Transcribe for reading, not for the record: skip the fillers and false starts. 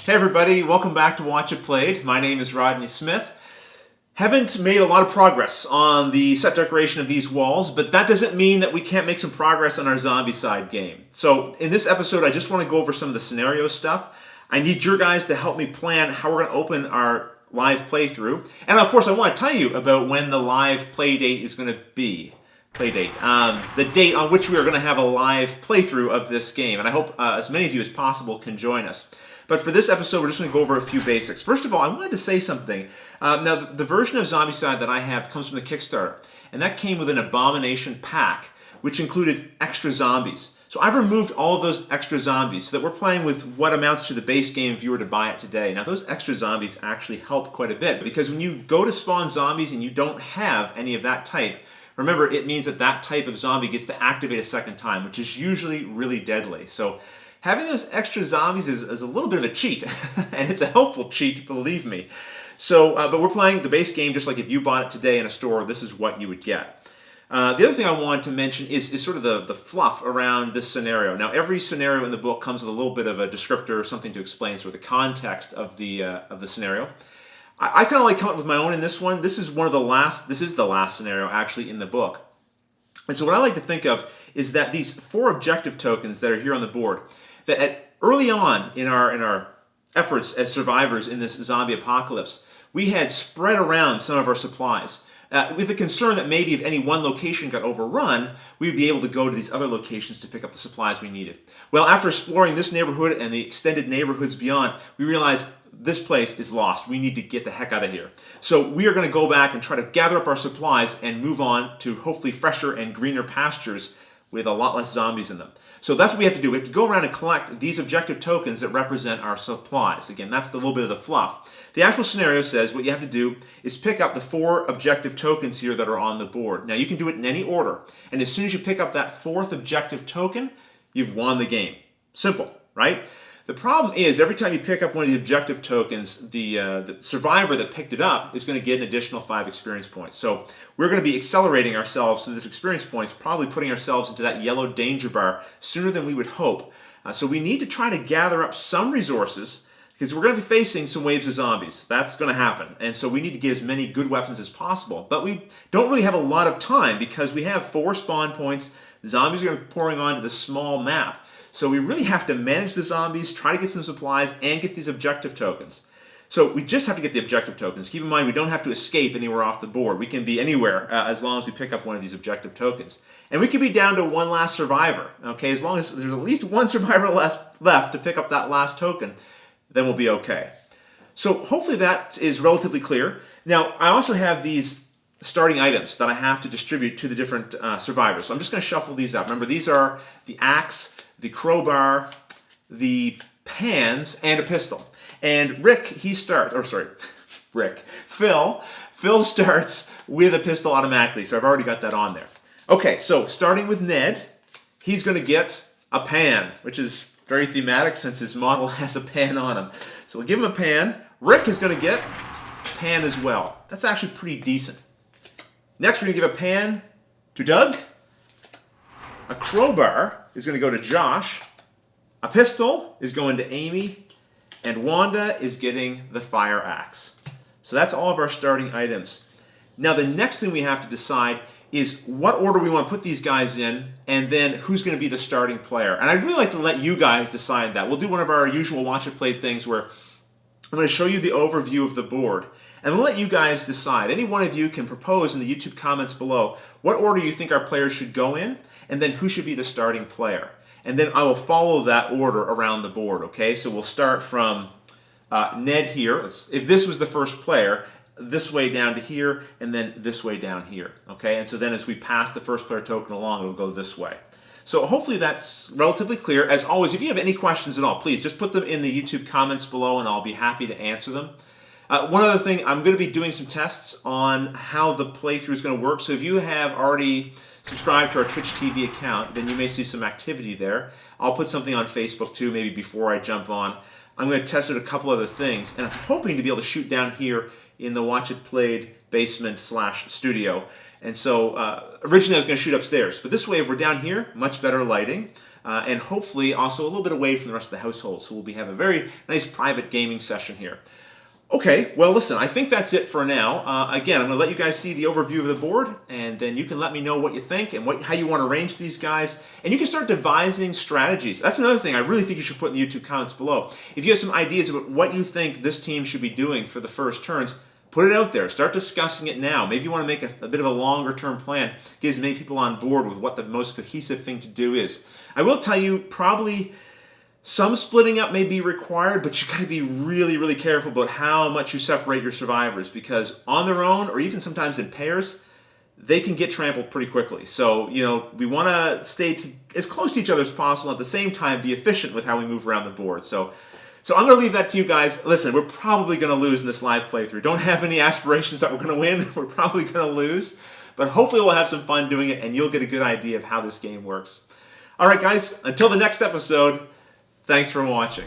Hey everybody, welcome back to Watch It Played. My name is Rodney Smith. Haven't made a lot of progress on the set decoration of these walls, but that doesn't mean that we can't make some progress on our Zombicide game. So in this episode, I just want to go over some of the scenario stuff. I need your guys to help me plan how we're going to open our live playthrough. And of course, I want to tell you about when the live play date is going to be. The date on which we are going to have a live playthrough of this game. And I hope as many of you as possible can join us. But for this episode, we're just going to go over a few basics. First of all, I wanted to say something. Now, the version of Zombicide that I have comes from the Kickstarter, and that came with an Abomination pack, which included extra zombies. So I've removed all of those extra zombies so that we're playing with what amounts to the base game if you were to buy it today. Now, those extra zombies actually help quite a bit, because when you go to spawn zombies and you don't have any of that type, remember, it means that that type of zombie gets to activate a second time, which is usually really deadly. So having those extra zombies is a little bit of a cheat, and it's a helpful cheat, believe me. So, but we're playing the base game just like if you bought it today in a store, this is what you would get. The other thing I wanted to mention is sort of the fluff around this scenario. Now, every scenario in the book comes with a little bit of a descriptor or something to explain sort of the context of the scenario. I kind of like coming up with my own in this one. This is the last scenario actually in the book. And so what I like to think of is that these 4 objective tokens that are here on the board, that early on in our efforts as survivors in this zombie apocalypse, we had spread around some of our supplies with the concern that maybe if any one location got overrun, we'd be able to go to these other locations to pick up the supplies we needed. Well, after exploring this neighborhood and the extended neighborhoods beyond, we realized this place is lost. We need to get the heck out of here. So we are going to go back and try to gather up our supplies and move on to hopefully fresher and greener pastures with a lot less zombies in them. So that's what we have to do. We have to go around and collect these objective tokens that represent our supplies. Again, that's the little bit of the fluff. The actual scenario says what you have to do is pick up the 4 objective tokens here that are on the board. Now, you can do it in any order. And as soon as you pick up that 4th objective token, you've won the game. Simple, right? The problem is every time you pick up one of the objective tokens, the survivor that picked it up is going to get an additional 5 experience points. So we're going to be accelerating ourselves to this experience points, probably putting ourselves into that yellow danger bar sooner than we would hope. So we need to try to gather up some resources because we're going to be facing some waves of zombies. That's going to happen. And so we need to get as many good weapons as possible. But we don't really have a lot of time because we have 4 spawn points. Zombies are going to be pouring onto the small map. So we really have to manage the zombies, try to get some supplies, and get these objective tokens. So we just have to get the objective tokens. Keep in mind, we don't have to escape anywhere off the board. We can be anywhere as long as we pick up one of these objective tokens. And we could be down to one last survivor. Okay, as long as there's at least one survivor left to pick up that last token, then we'll be okay. So hopefully that is relatively clear. Now, I also have these starting items that I have to distribute to the different survivors. So I'm just going to shuffle these up. Remember, these are the axe, the crowbar, the pans, and a pistol. And Phil starts with a pistol automatically, so I've already got that on there. Okay, so starting with Ned, he's going to get a pan, which is very thematic since his model has a pan on him. So we'll give him a pan. Rick is going to get a pan as well. That's actually pretty decent. Next, we're going to give a pan to Doug. A crowbar is going to go to Josh. A pistol is going to Amy. And Wanda is getting the fire axe. So that's all of our starting items. Now the next thing we have to decide is what order we want to put these guys in, and then who's going to be the starting player. And I'd really like to let you guys decide that. We'll do one of our usual Watch It Play things where I'm going to show you the overview of the board. And we'll let you guys decide. Any one of you can propose in the YouTube comments below what order you think our players should go in, and then who should be the starting player. And then I will follow that order around the board, okay? So we'll start from Ned here. If this was the first player, this way down to here, and then this way down here, okay? And so then as we pass the first player token along, it'll go this way. So hopefully that's relatively clear. As always, if you have any questions at all, please just put them in the YouTube comments below, and I'll be happy to answer them. One other thing, I'm going to be doing some tests on how the playthrough is going to work. So if you have already subscribed to our Twitch TV account, then you may see some activity there. I'll put something on Facebook too, maybe before I jump on. I'm going to test out a couple other things, and I'm hoping to be able to shoot down here in the Watch It Played basement/studio. And so originally I was going to shoot upstairs, but this way if we're down here, much better lighting. and hopefully also a little bit away from the rest of the household. So we'll have a very nice private gaming session here. Okay, well listen, I think that's it for now. Again, I'm going to let you guys see the overview of the board, and then you can let me know what you think and how you want to arrange these guys. And you can start devising strategies. That's another thing I really think you should put in the YouTube comments below. If you have some ideas about what you think this team should be doing for the first turns, put it out there. Start discussing it now. Maybe you want to make a bit of a longer term plan. Gives many people on board with what the most cohesive thing to do is. I will tell you, probably some splitting up may be required, but you got to be really, really careful about how much you separate your survivors, because on their own, or even sometimes in pairs, they can get trampled pretty quickly. So, we want to stay as close to each other as possible, at the same time be efficient with how we move around the board. So I'm going to leave that to you guys. Listen, we're probably going to lose in this live playthrough. Don't have any aspirations that we're going to win. We're probably going to lose, but hopefully we'll have some fun doing it, and you'll get a good idea of how this game works. All right, guys, until the next episode, thanks for watching.